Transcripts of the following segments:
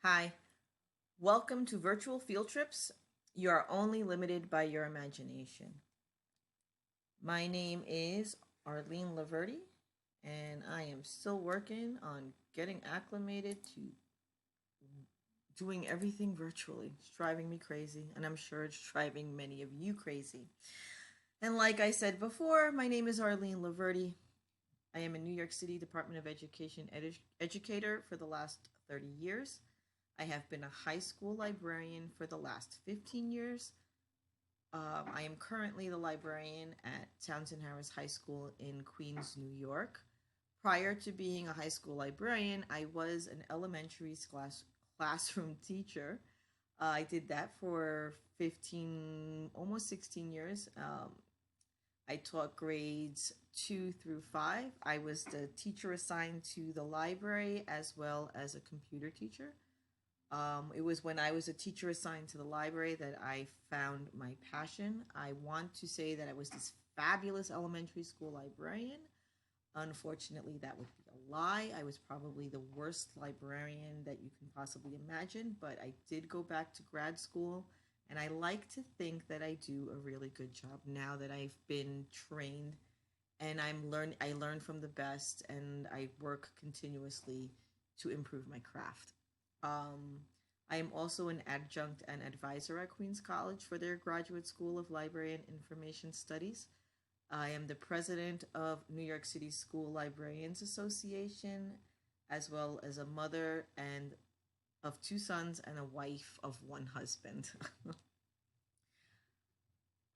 Hi, welcome to Virtual Field Trips. You are only limited by your imagination. My name is Arlene Laverde, and I am still working on getting acclimated to doing everything virtually. It's driving me crazy, and I'm sure it's driving many of you crazy. And like I said before, my name is Arlene Laverde. I am a New York City Department of Education educator for the last 30 years. I have been a high school librarian for the last 15 years. I am currently the librarian at Townsend Harris High School in Queens, New York. Prior to being a high school librarian, I was an elementary classroom teacher. I did that for 15, almost 16 years. I taught grades 2 through 5. I was the teacher assigned to the library as well as a computer teacher. It was when I was a teacher assigned to the library that I found my passion. I want to say that I was this fabulous elementary school librarian. Unfortunately, that would be a lie. I was probably the worst librarian that you can possibly imagine, but I did go back to grad school, and I like to think that I do a really good job now that I've been trained and I learn from the best, and I work continuously to improve my craft. Um, I am also an adjunct and advisor at Queens College for their Graduate School of Library and Information Studies. I am the president of New York City School Librarians Association, as well as a mother and of two sons and a wife of one husband.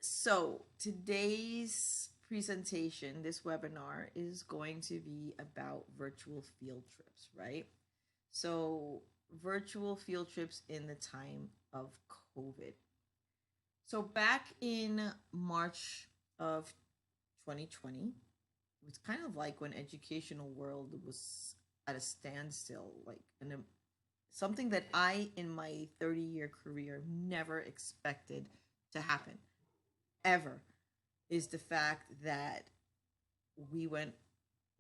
So, today's presentation, this webinar, is going to be about virtual field trips, right? So, virtual field trips in the time of COVID. So, back in March of 2020, it was kind of like when educational world was at a standstill, like something that I, in my 30-year career, never expected to happen ever is the fact that we went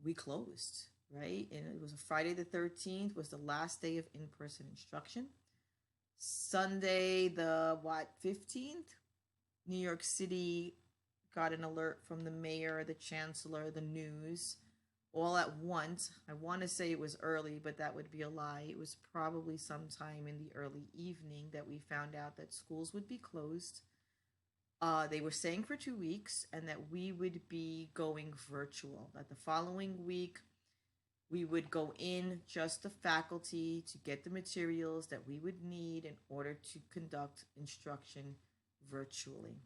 we closed, right? And it was a Friday the 13th was the last day of in-person instruction. Sunday the 15th, New York City got an alert from the mayor, the chancellor, the news, all at once. I want to say it was early, but that would be a lie. It was probably sometime in the early evening that we found out that schools would be closed. They were saying for 2 weeks, and that we would be going virtual. That the following week, we would go in, just the faculty, to get the materials that we would need in order to conduct instruction virtually.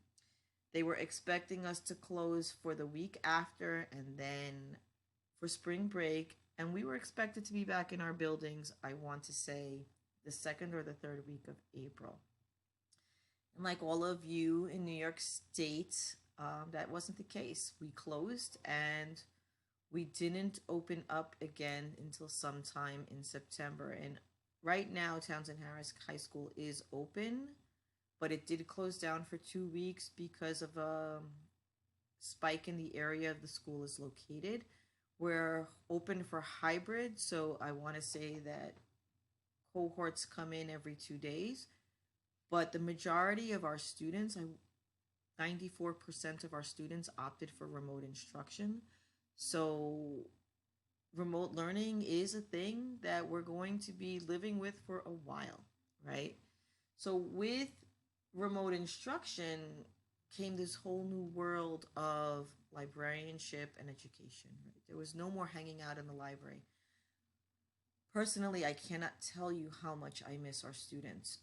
They were expecting us to close for the week after and then for spring break, and we were expected to be back in our buildings, I want to say, the second or the third week of April. And like all of you in New York State, that wasn't the case. We closed and we didn't open up again until sometime in September. And right now, Townsend Harris High School is open, but it did close down for 2 weeks because of a spike in the area the school is located. We're open for hybrid, so I want to say that cohorts come in every 2 days. But the majority of our students, 94% of our students opted for remote instruction. So remote learning is a thing that we're going to be living with for a while, right? So with remote instruction came this whole new world of librarianship and education, right? There was no more hanging out in the library. Personally, I cannot tell you how much I miss our students.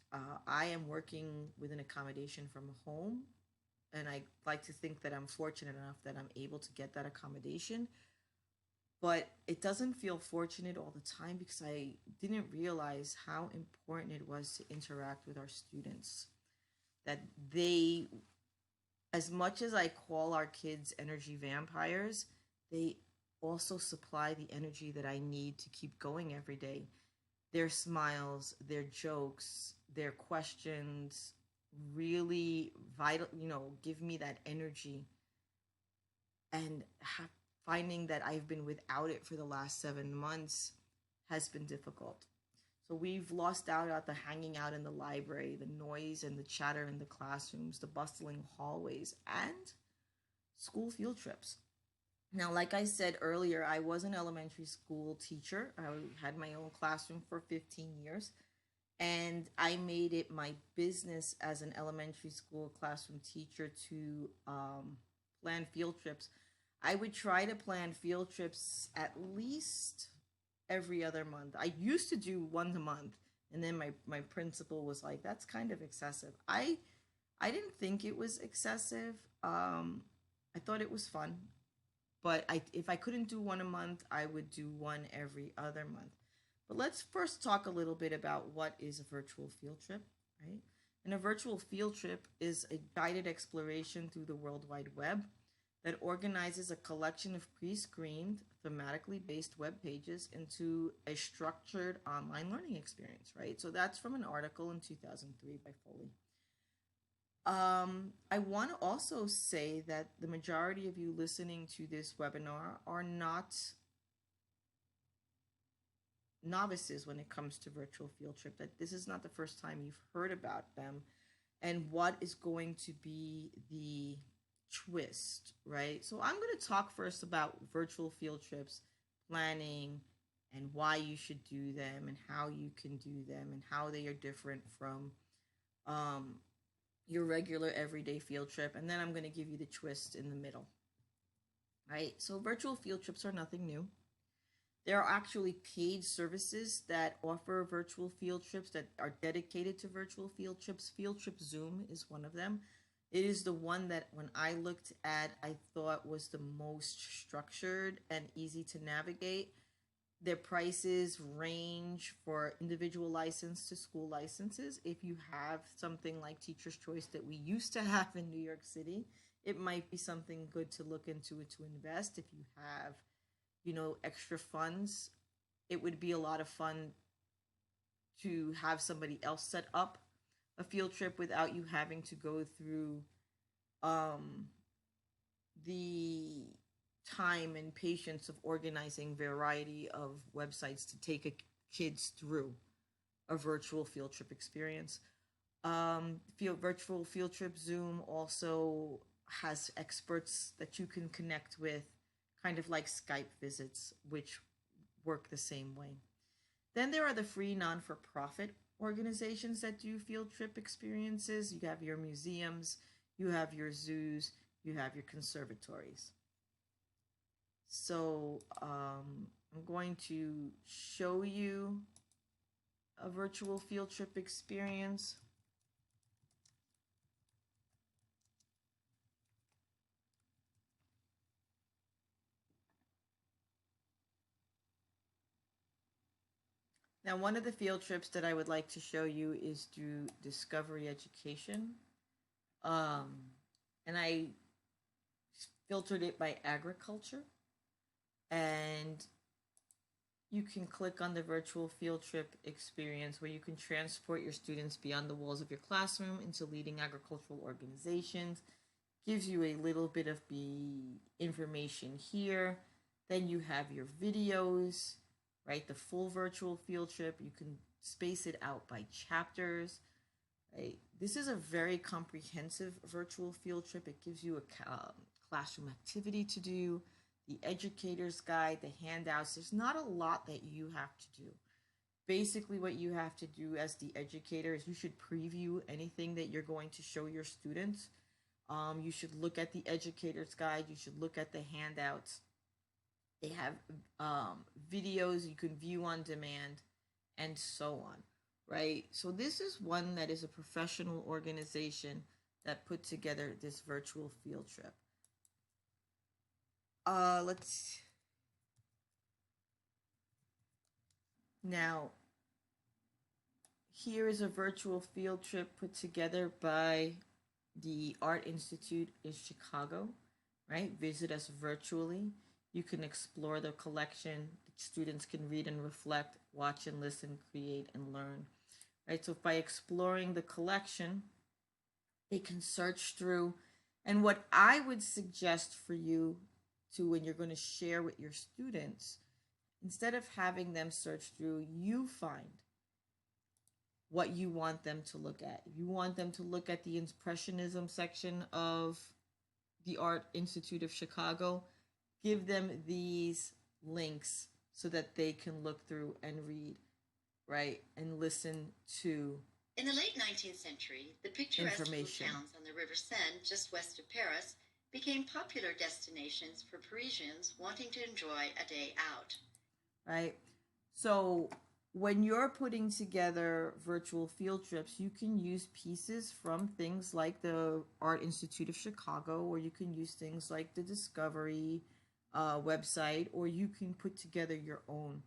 I am working with an accommodation from home, and I like to think that I'm fortunate enough that I'm able to get that accommodation. But it doesn't feel fortunate all the time because I didn't realize how important it was to interact with our students. That they, as much as I call our kids energy vampires, they also supply the energy that I need to keep going every day. Their smiles, their jokes, their questions really vital, give me that energy. And finding that I've been without it for the last 7 months has been difficult. So we've lost out at the hanging out in the library, the noise and the chatter in the classrooms, the bustling hallways, and school field trips. Now, like I said earlier, I was an elementary school teacher. I had my own classroom for 15 years, and I made it my business as an elementary school classroom teacher to plan field trips. I would try to plan field trips at least every other month. I used to do one a month, and then my principal was like, "That's kind of excessive." I didn't think it was excessive. I thought it was fun, but if I couldn't do one a month, I would do one every other month. But let's first talk a little bit about what is a virtual field trip, right? And a virtual field trip is a guided exploration through the World Wide Web that organizes a collection of pre-screened, thematically based web pages into a structured online learning experience, right? So that's from an article in 2003 by Foley. I want to also say that the majority of you listening to this webinar are not novices when it comes to virtual field trip, that this is not the first time you've heard about them and what is going to be the twist, right? So I'm going to talk first about virtual field trips, planning, and why you should do them and how you can do them and how they are different from your regular everyday field trip. And then I'm going to give you the twist in the middle, right? So virtual field trips are nothing new. There are actually paid services that offer virtual field trips that are dedicated to virtual field trips. Field Trip Zoom is one of them. It is the one that when I looked at, I thought was the most structured and easy to navigate. Their prices range for individual license to school licenses. If you have something like Teacher's Choice that we used to have in New York City, it might be something good to look into it to invest. If you have, extra funds, it would be a lot of fun to have somebody else set up a field trip without you having to go through the time and patience of organizing variety of websites to take kids through a virtual field trip experience. Virtual field trip Zoom also has experts that you can connect with, kind of like Skype visits, which work the same way. Then there are the free non-for-profit organizations that do field trip experiences. You have your museums, you have your zoos, you have your conservatories. So I'm going to show you a virtual field trip experience. Now, one of the field trips that I would like to show you is through Discovery Education. And I filtered it by agriculture. And you can click on the virtual field trip experience where you can transport your students beyond the walls of your classroom into leading agricultural organizations. Gives you a little bit of the information here. Then you have your videos, right? The full virtual field trip. You can space it out by chapters, right? This is a very comprehensive virtual field trip. It gives you a classroom activity to do, the educator's guide, the handouts. There's not a lot that you have to do. Basically, what you have to do as the educator is you should preview anything that you're going to show your students. You should look at the educator's guide. You should look at the handouts. They have videos you can view on demand and so on, right? So this is one that is a professional organization that put together this virtual field trip. Now, here is a virtual field trip put together by the Art Institute in Chicago, right? Visit us virtually. You can explore the collection. Students can read and reflect, watch and listen, create and learn, right? So by exploring the collection, they can search through. And what I would suggest for you to, when you're going to share with your students, instead of having them search through, you find what you want them to look at. If you want them to look at the Impressionism section of the Art Institute of Chicago, give them these links so that they can look through and read, right? And listen to In the late 19th century, the picturesque little towns on the River Seine, just west of Paris, became popular destinations for Parisians wanting to enjoy a day out. Right? So when you're putting together virtual field trips, you can use pieces from things like the Art Institute of Chicago, or you can use things like the Discovery website, or you can put together your own.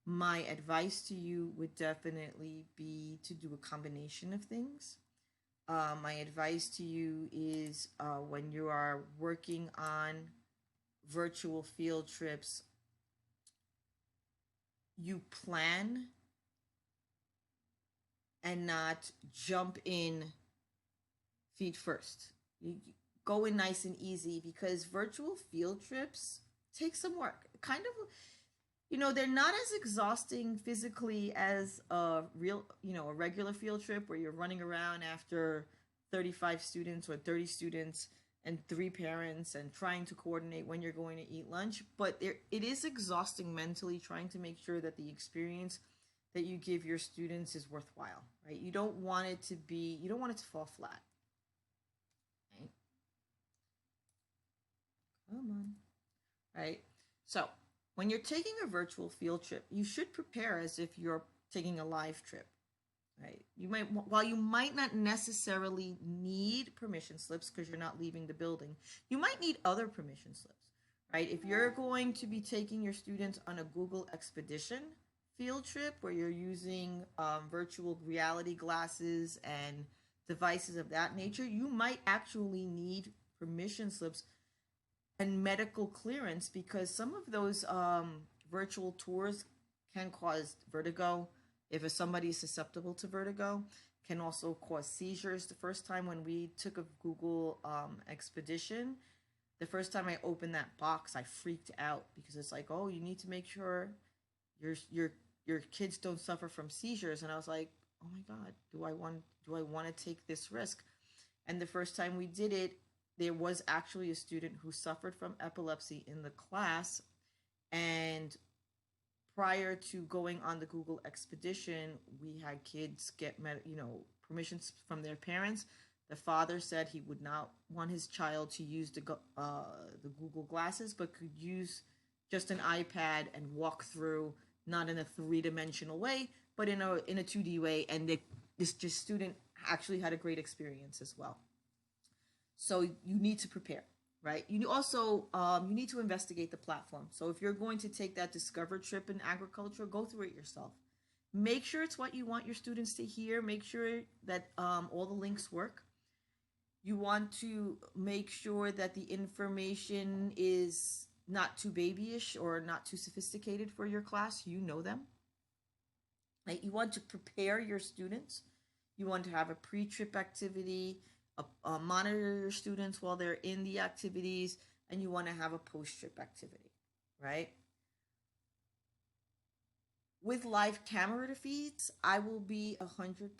My advice to you would definitely be to do a combination of things. My advice to you is when you are working on virtual field trips, you plan and not jump in feet first. You go in nice and easy, because virtual field trips take some work. Kind of, they're not as exhausting physically as a real, a regular field trip where you're running around after 35 students or 30 students and 3 parents and trying to coordinate when you're going to eat lunch. But it is exhausting mentally, trying to make sure that the experience that you give your students is worthwhile, right? You don't want it to fall flat. Right? Come on. Right? So, when you're taking a virtual field trip, you should prepare as if you're taking a live trip. Right? While you might not necessarily need permission slips because you're not leaving the building, you might need other permission slips. Right? If you're going to be taking your students on a Google Expedition field trip where you're using virtual reality glasses and devices of that nature, you might actually need permission slips and medical clearance, because some of those virtual tours can cause vertigo. If somebody is susceptible to vertigo, can also cause seizures. The first time when we took a Google Expedition, the first time I opened that box, I freaked out, because it's like, oh, you need to make sure your kids don't suffer from seizures. And I was like, oh my God, do I want to take this risk? And the first time we did it, there was actually a student who suffered from epilepsy in the class. And prior to going on the Google Expedition, we had kids get permissions from their parents. The father said he would not want his child to use the Google glasses, but could use just an iPad and walk through, not in a 3-dimensional way, but in a 2D way. And this student actually had a great experience as well. So you need to prepare, right? You also you need to investigate the platform. So if you're going to take that Discover trip in agriculture, go through it yourself. Make sure it's what you want your students to hear. Make sure that all the links work. You want to make sure that the information is not too babyish or not too sophisticated for your class. You know them. Right? You want to prepare your students. You want to have a pre-trip activity, monitor your students while they're in the activities, and you want to have a post-trip activity, right? With live camera feeds, I will be 100%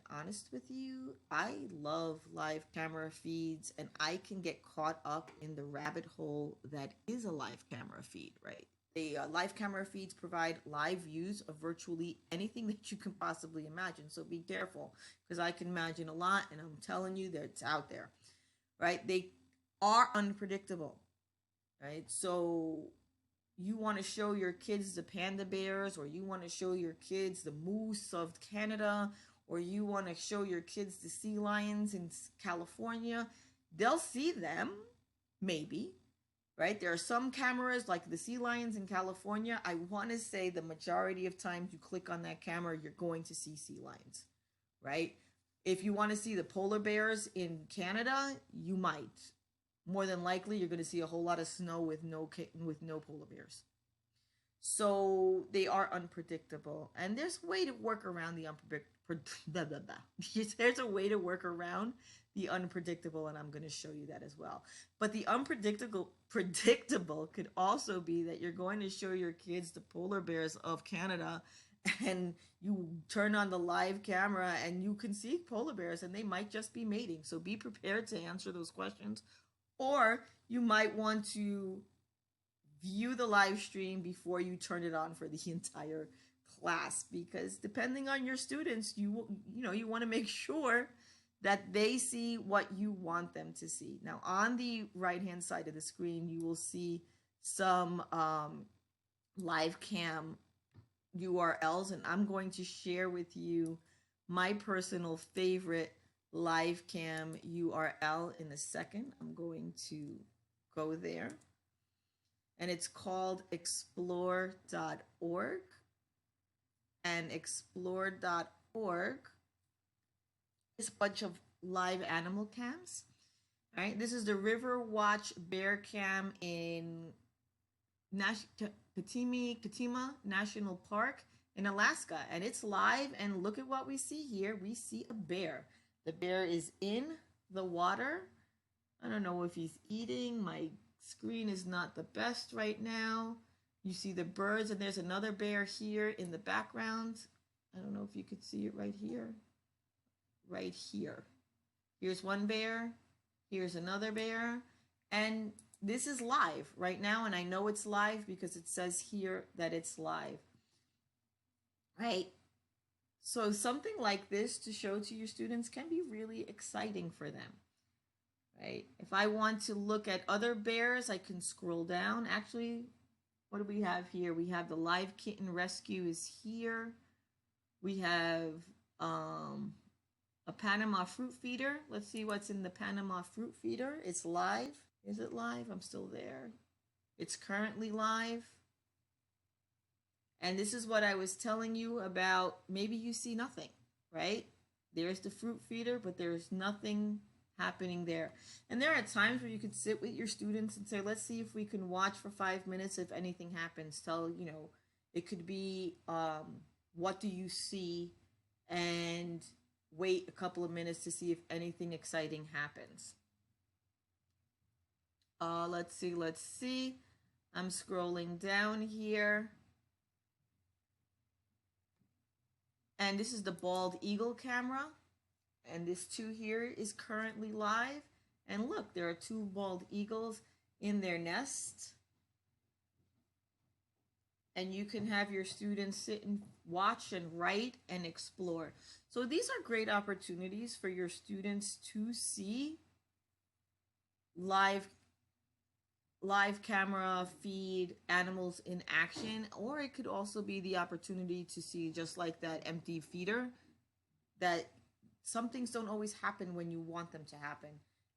honest with you. I love live camera feeds, and I can get caught up in the rabbit hole that is a live camera feed, right? The live camera feeds provide live views of virtually anything that you can possibly imagine. So be careful, because I can imagine a lot, and I'm telling you that it's out there, right? They are unpredictable, right? So you want to show your kids the panda bears, or you want to show your kids the moose of Canada, or you want to show your kids the sea lions in California. They'll see them, maybe. Right? There are some cameras like the sea lions in California. I want to say the majority of times you click on that camera, you're going to see sea lions, right? If you want to see the polar bears in Canada, you might. More than likely, you're going to see a whole lot of snow with no polar bears. So they are unpredictable, and there's a way to work around the there's a way to work around the unpredictable, and I'm going to show you that as well. But the predictable could also be that you're going to show your kids the polar bears of Canada, and you turn on the live camera and you can see polar bears and they might just be mating. So be prepared to answer those questions. Or you might want to view the live stream before you turn it on for the entire class, because depending on your students, you want to make sure that they see what you want them to see. Now, on the right-hand side of the screen, you will see some live cam URLs, and I'm going to share with you my personal favorite live cam URL in a second. I'm going to go there, and it's called explore.org, and explore.org is a bunch of live animal cams. All right, this is the River Watch Bear Cam in Katima National Park in Alaska, and it's live. And look at what we see here. We see a bear. The bear is in the water. I don't know if he's eating. My screen is not the best right now. You see the birds, and there's another bear here in the background. I don't know if you could see it right here. Right here. Here's one bear. Here's another bear. And this is live right now, and I know it's live because it says here that it's live. Right? So something like this to show to your students can be really exciting for them. Right? If I want to look at other bears, I can scroll down. Actually, what do we have here? We have the live kitten rescue is here. We have a Panama fruit feeder. Let's see what's in the Panama fruit feeder. It's live. Is it live? I'm still there. It's currently live. And this is what I was telling you about. Maybe you see nothing, right? There's the fruit feeder, but there's nothing happening there. And there are times where you could sit with your students and say, let's see if we can watch for 5 minutes if anything happens. It could be, what do you see? And wait a couple of minutes to see if anything exciting happens. Let's see. I'm scrolling down here. And this is the bald eagle camera. And this too here is currently live. And look, there are 2 bald eagles in their nest. And you can have your students sit and watch and write and explore. So these are great opportunities for your students to see live camera feed animals in action, or it could also be the opportunity to see, just like that empty feeder, that some things don't always happen when you want them to happen,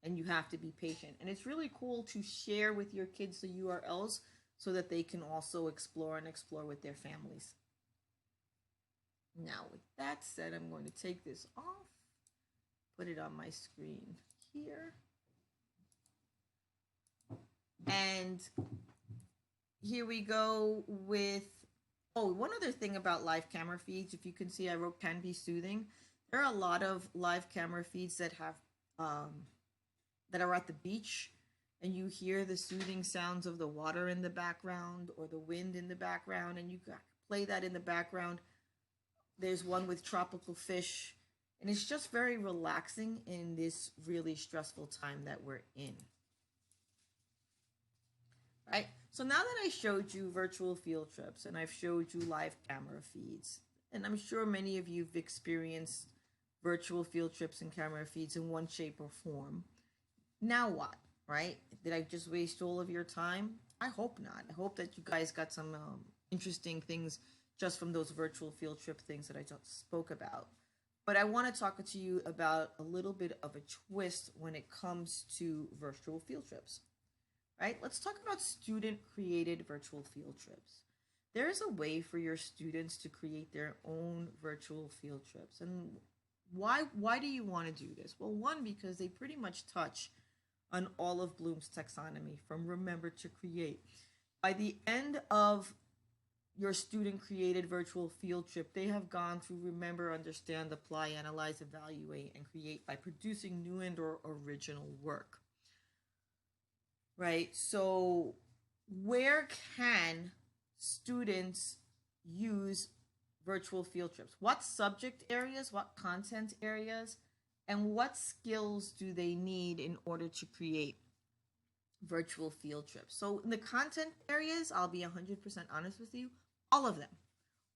and you have to be patient. And it's really cool to share with your kids the URLs so that they can also explore with their families. Now, with that said, I'm going to take this off, put it on my screen here. And here we go with, one other thing about live camera feeds. If you can see, I wrote can be soothing. There are a lot of live camera feeds that have, that are at the beach, and you hear the soothing sounds of the water in the background or the wind in the background, and you play that in the background. There's one with tropical fish, and it's just very relaxing in this really stressful time that we're in. Right? So now that I showed you virtual field trips and I've showed you live camera feeds, and I'm sure many of you have experienced virtual field trips and camera feeds in one shape or form. Now what, right? Did I just waste all of your time? I hope not. I hope that you guys got some interesting things just from those virtual field trip things that I just spoke about. But I want to talk to you about a little bit of a twist when it comes to virtual field trips. Right? Let's talk about student-created virtual field trips. There is a way for your students to create their own virtual field trips. And why do you want to do this? Well, one, because they pretty much touch on all of Bloom's taxonomy, from remember to create. By the end of your student-created virtual field trip, they have gone through remember, understand, apply, analyze, evaluate, and create by producing new and or original work. Right? So where can students use virtual field trips? What subject areas, what content areas, and what skills do they need in order to create virtual field trips? So in the content areas, I'll be 100% honest with you, all of them.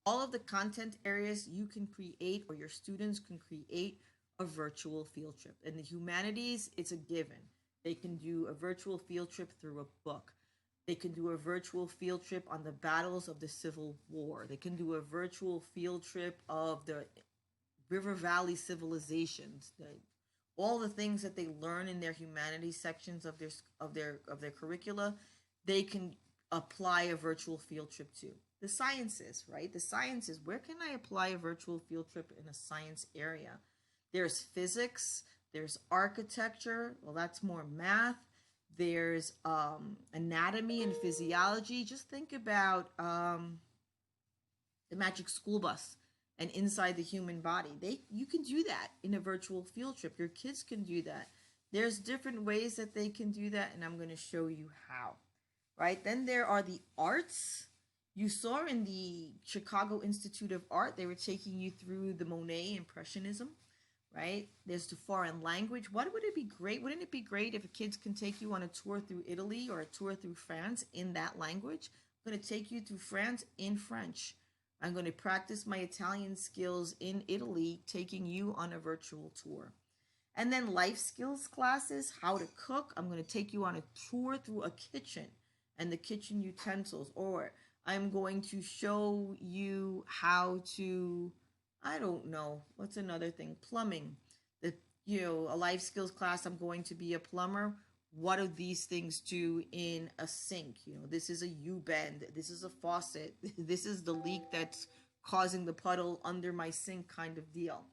All of the content areas you can create, or your students can create a virtual field trip. In the humanities, it's a given. They can do a virtual field trip through a book. They can do a virtual field trip on the battles of the Civil War. They can do a virtual field trip of the River Valley civilizations, all the things that they learn in their humanities sections of their curricula. They can apply a virtual field trip to. The sciences, right? The sciences, where can I apply a virtual field trip in a science area? There's physics, there's architecture, well, that's more math. There's anatomy and physiology. Just think about the Magic School Bus and inside the human body. You can do that in a virtual field trip. Your kids can do that. There's different ways that they can do that, and I'm going to show you how. Right? Then there are the arts. You saw in the Chicago Institute of Art, they were taking you through the Monet Impressionism, right? There's the foreign language. Wouldn't it be great if kids can take you on a tour through Italy or a tour through France in that language? I'm going to take you through France in French. I'm going to practice my Italian skills in Italy, taking you on a virtual tour. And then life skills classes, how to cook. I'm going to take you on a tour through a kitchen and the kitchen utensils, or I'm going to show you how to, I don't know, what's another thing? Plumbing. A life skills class, I'm going to be a plumber. What do these things do in a sink? This is a U-bend. This is a faucet. This is the leak that's causing the puddle under my sink kind of deal.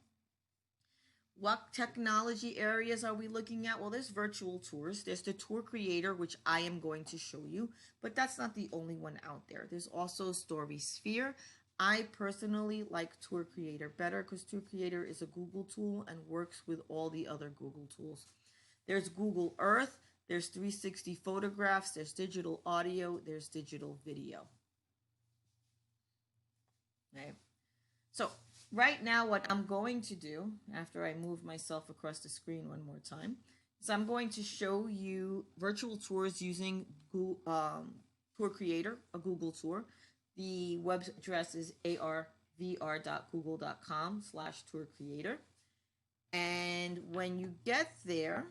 What technology areas are we looking at? Well, there's virtual tours. There's the tour creator, which I am going to show you, but that's not the only one out there. There's also StorySphere. I personally like Tour Creator better because Tour Creator is a Google tool and works with all the other Google tools. There's Google Earth. There's 360 photographs. There's digital audio. There's digital video. Okay. So right now, what I'm going to do, after I move myself across the screen one more time, is I'm going to show you virtual tours using Google, Tour Creator, a Google tour. The web address is arvr.google.com/tour-creator. And when you get there,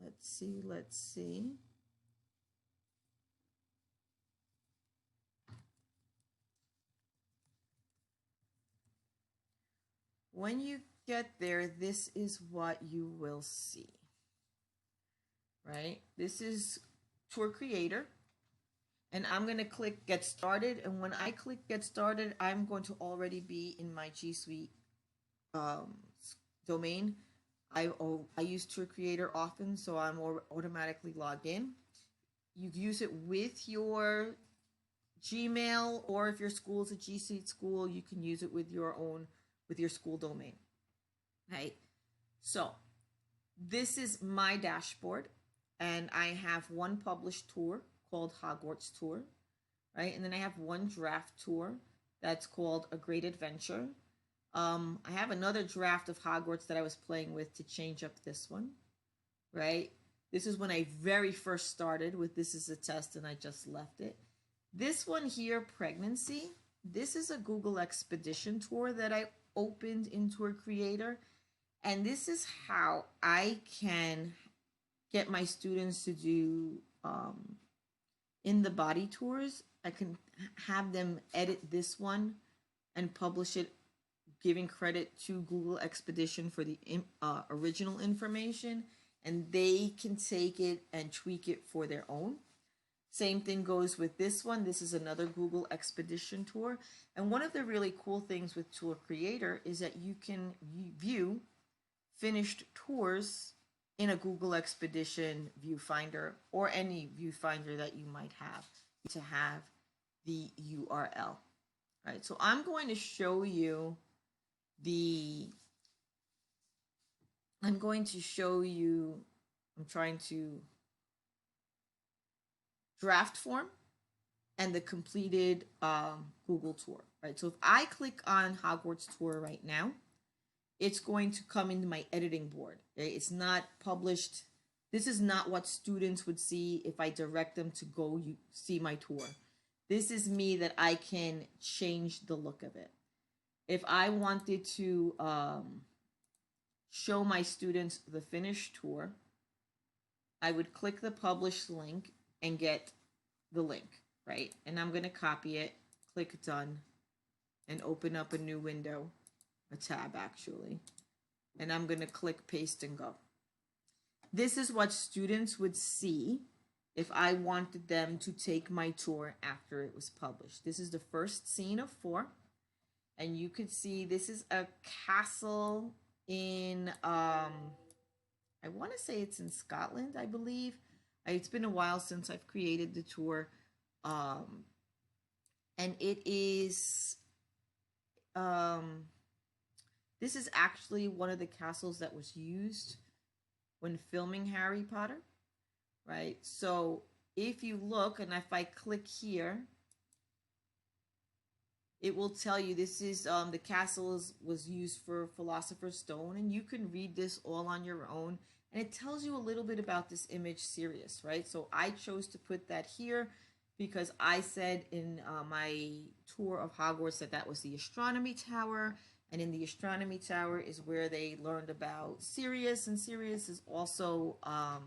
let's see. When you get there, this is what you will see, right? This is Tour Creator, and I'm going to click Get Started. And when I click Get Started, I'm going to already be in my G Suite domain. I use Tour Creator often, so I'm automatically logged in. You use it with your Gmail, or if your school is a G Suite school, you can use it with your school domain, right? So this is my dashboard, and I have one published tour called Hogwarts Tour, right? And then I have one draft tour that's called A Great Adventure. I have another draft of Hogwarts that I was playing with to change up this one, right? This is when I very first started with This Is a Test, and I just left it. This one here, Pregnancy, this is a Google Expedition tour that I opened in Tour Creator, and this is how I can get my students to do in the body tours. I can have them edit this one and publish it, giving credit to Google Expedition for the original information, and they can take it and tweak it for their own. Same thing goes with this one. This is another Google Expedition tour. And one of the really cool things with Tour Creator is that you can view finished tours in a Google Expedition viewfinder, or any viewfinder that you might have to have the URL. Right, so I'm going to show you I'm trying to draft form, and the completed Google tour, right? So if I click on Hogwarts tour right now, it's going to come into my editing board. Okay? It's not published. This is not what students would see if I direct them to go see my tour. This is me that I can change the look of it. If I wanted to show my students the finished tour, I would click the published link and get the link, right? And I'm going to copy it, click done, and open up a new window, a tab actually. And I'm going to click paste and go. This is what students would see if I wanted them to take my tour after it was published. This is the first scene of 4. And you could see this is a castle in, I want to say it's in Scotland, I believe. It's been a while since I've created the tour. And it is, this is actually one of the castles that was used when filming Harry Potter, right? So if you look, and if I click here, it will tell you this is the castle was used for Philosopher's Stone, and you can read this all on your own. And it tells you a little bit about this image Sirius, right? So I chose to put that here because I said in my tour of Hogwarts that was the astronomy tower. And in the astronomy tower is where they learned about Sirius. And Sirius is also a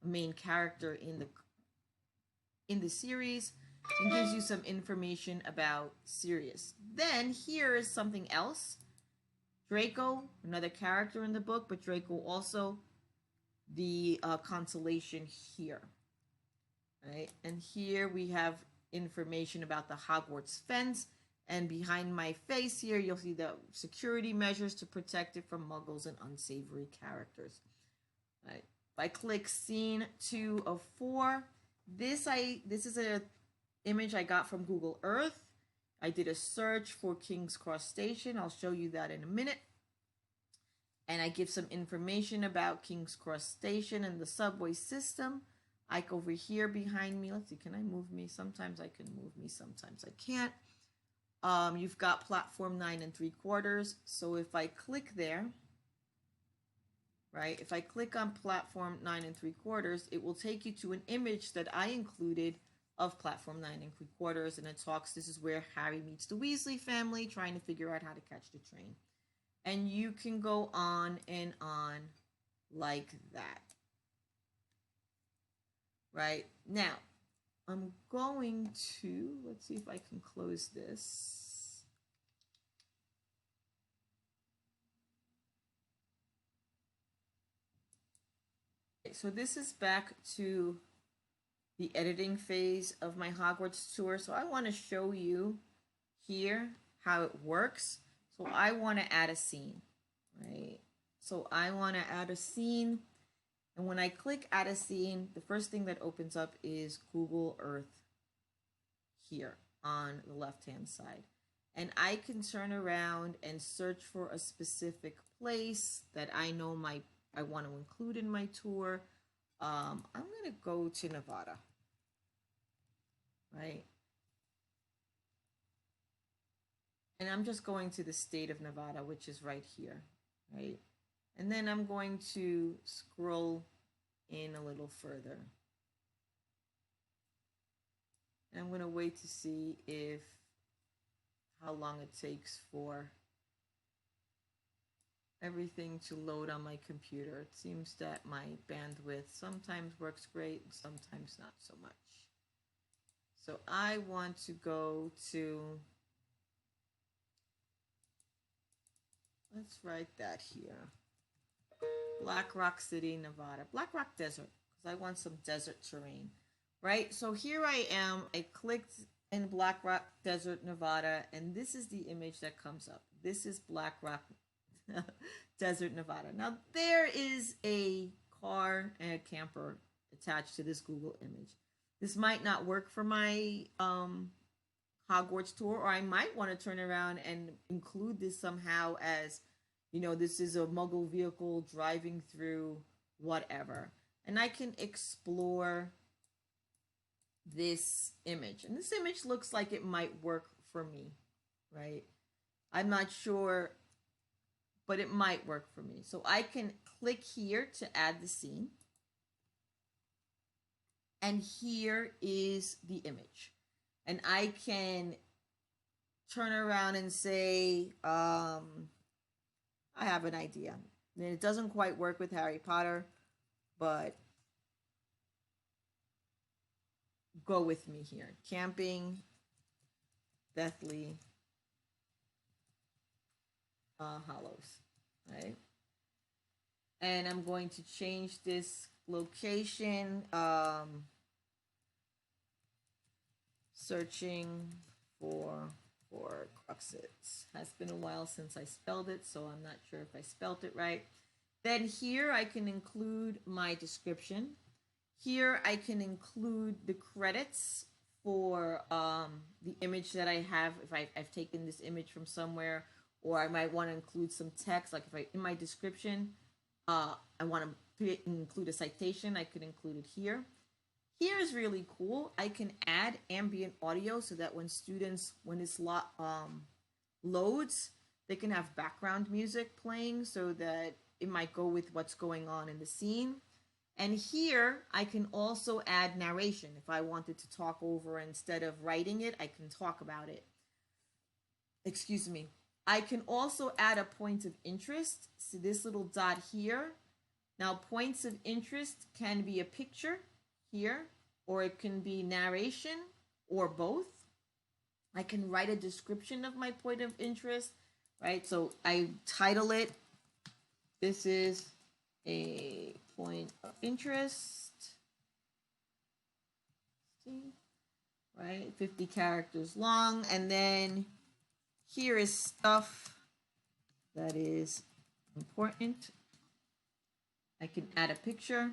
main character in the series and gives you some information about Sirius. Then here is something else. Draco, another character in the book, but Draco also the constellation here, right? And here we have information about the Hogwarts fence, and behind my face here you'll see the security measures to protect it from muggles and unsavory characters. Right. If I click scene 2 of 4, this is a image I got from Google Earth. I did a search for King's Cross Station. I'll show you that in a minute. And I give some information about King's Cross Station and the subway system. Like over here behind me, let's see, can I move me? Sometimes I can move me, sometimes I can't. You've got platform 9 3/4. So if I click there, right, if I click on platform 9 3/4, it will take you to an image that I included of platform 9 3/4, and it talks, this is where Harry meets the Weasley family trying to figure out how to catch the train. And you can go on and on like that. Right? Now, I'm going to, let's see if I can close this. Okay, so this is back to the editing phase of my Hogwarts tour. So I want to show you here how it works. So I want to add a scene, right? So I want to add a scene. And when I click add a scene, the first thing that opens up is Google Earth here on the left-hand side. And I can turn around and search for a specific place that I know I want to include in my tour. I'm going to go to Nevada, right? And I'm just going to the state of Nevada, which is right here, right? And then I'm going to scroll in a little further. And I'm going to wait to see how long it takes for everything to load on my computer. It seems that my bandwidth sometimes works great and sometimes not so much. So I want to go to, let's write that here. Black Rock City, Nevada. Black Rock Desert, because I want some desert terrain, right? So here I am. I clicked in Black Rock Desert, Nevada, and this is the image that comes up. This is Black Rock Desert, Nevada. Now, there is a car and a camper attached to this Google image. This might not work for my Hogwarts tour, or I might want to turn around and include this somehow as, you know, this is a muggle vehicle driving through whatever. And I can explore this image. And this image looks like it might work for me, right? I'm not sure, but it might work for me. So I can click here to add the scene. And here is the image. And I can turn around and say, I have an idea. And it doesn't quite work with Harry Potter, but go with me here. Camping, Deathly Hollows, right? And I'm going to change this location, searching for Cruxits. Has been a while since I spelled it, so I'm not sure if I spelled it right. Then here I can include my description. Here I can include the credits for the image that I have. If I've taken this image from somewhere, or I might want to include some text, like if I in my description, I want to include a citation, I could include it here. Here is really cool. I can add ambient audio so that when students, when this loads, they can have background music playing so that it might go with what's going on in the scene. And here I can also add narration. If I wanted to talk over instead of writing it, I can talk about it. Excuse me. I can also add a point of interest. So this little dot here. Now, points of interest can be a picture here, or it can be narration, or both. I can write a description of my point of interest, right? So I title it, this is a point of interest, right? 50 characters long. And then here is stuff that is important. I can add a picture.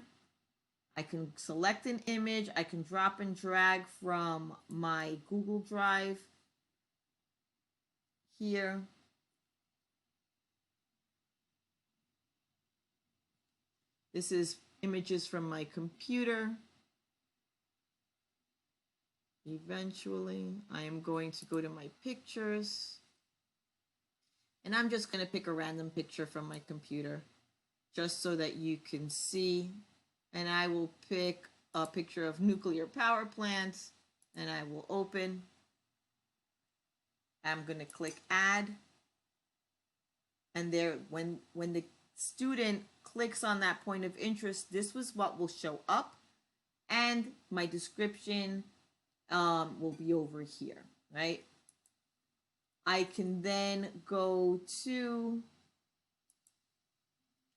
I can select an image. I can drop and drag from my Google Drive here. This is images from my computer. Eventually, I am going to go to my pictures. And I'm just going to pick a random picture from my computer just so that you can see. And I will pick a picture of nuclear power plants and I will open. I'm going to click add. And there, when the student clicks on that point of interest, this was what will show up. And my description will be over here, right? I can then go to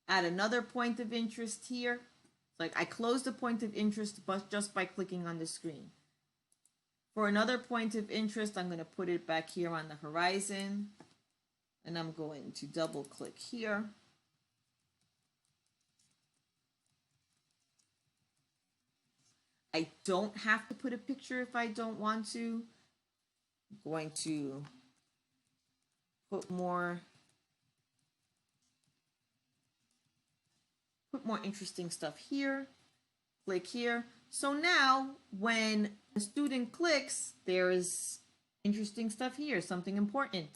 add another point of interest here. Like I closed the point of interest but just by clicking on the screen. For another point of interest, I'm going to put it back here on the horizon. And I'm going to double click here. I don't have to put a picture if I don't want to. I'm going to put more interesting stuff here. Click here. So now when a student clicks, there is interesting stuff here, something important.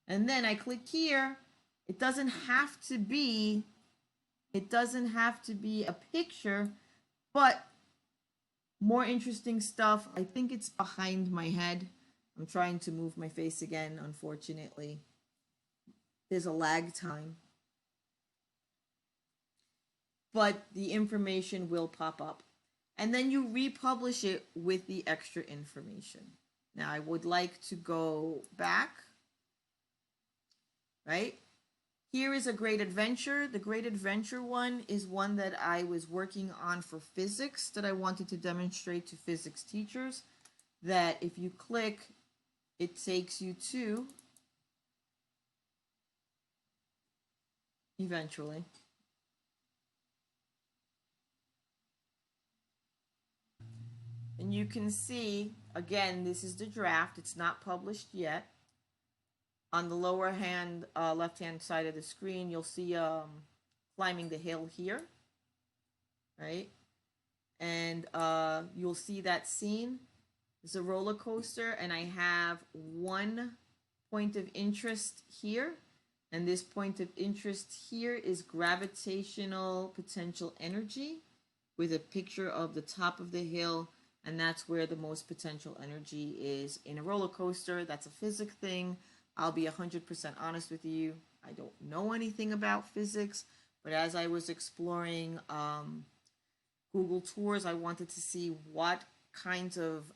And then I click here. It doesn't have to be a picture, but more interesting stuff. I think it's behind my head. I'm trying to move my face again, unfortunately. There's a lag time. But the information will pop up. And then you republish it with the extra information. Now I would like to go back, right? Here is a great adventure. The great adventure one is one that I was working on for physics that I wanted to demonstrate to physics teachers, that if you click, it takes you to eventually. And you can see, again, this is the draft. It's not published yet. On the lower hand, left-hand side of the screen, you'll see climbing the hill here, right? and you'll see that scene. It's a roller coaster, and I have one point of interest here, and this point of interest here is gravitational potential energy with a picture of the top of the hill, and that's where the most potential energy is in a roller coaster. That's a physics thing. I'll be 100% honest with you. I don't know anything about physics, but as I was exploring Google Tours, I wanted to see what kinds of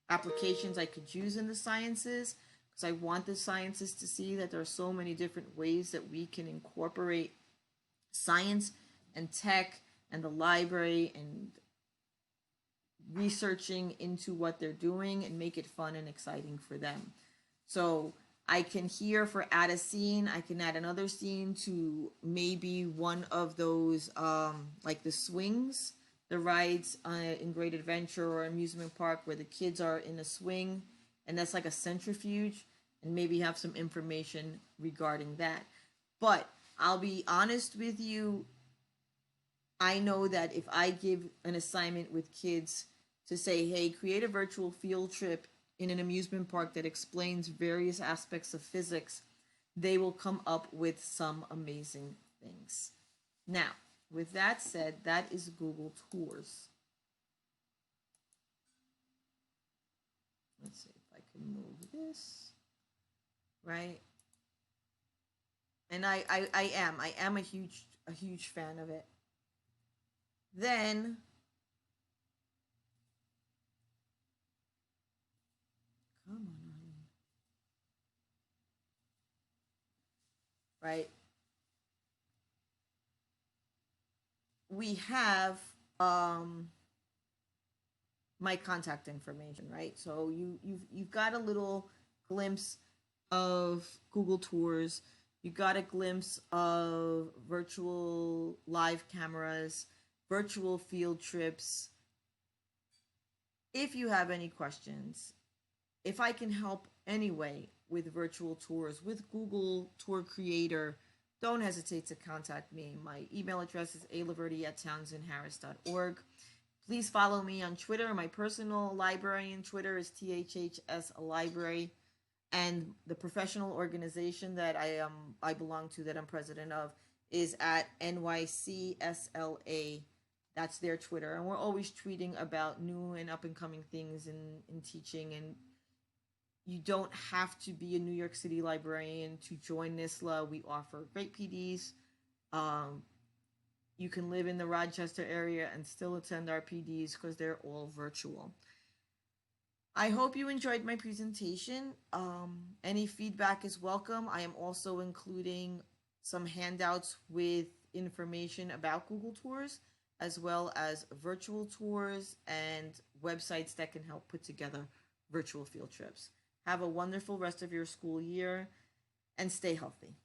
applications I could use in the sciences, because I want the sciences to see that there are so many different ways that we can incorporate science and tech and the library and researching into what they're doing and make it fun and exciting for them. So I can here for add a scene, I can add another scene to maybe one of those like the swings, the rides in Great Adventure or amusement park where the kids are in a swing, and that's like a centrifuge, and maybe have some information regarding that. But I'll be honest with you, I know that if I give an assignment with kids to say, hey, create a virtual field trip in an amusement park that explains various aspects of physics, they will come up with some amazing things. Now, with that said, that is Google Tours. Let's see if I can move this, right? And I am a huge fan of it. Then come on, Arlene. Right? We have my contact information, right? So you've got a little glimpse of Google Tours. You got a glimpse of virtual live cameras, virtual field trips. If you have any questions, if I can help anyway with virtual tours, with Google Tour Creator, don't hesitate to contact me. My email address is alaverde@townsendharris.org. Please follow me on Twitter. My personal librarian Twitter is THHS Library. And the professional organization that I belong to, that I'm president of, is at NYCSLA. That's their Twitter. And we're always tweeting about new and up-and-coming things in teaching. And you don't have to be a New York City librarian to join NISLA. We offer great PDs. You can live in the Rochester area and still attend our PDs because they're all virtual. I hope you enjoyed my presentation. Any feedback is welcome. I am also including some handouts with information about Google Tours, as well as virtual tours and websites that can help put together virtual field trips. Have a wonderful rest of your school year and stay healthy.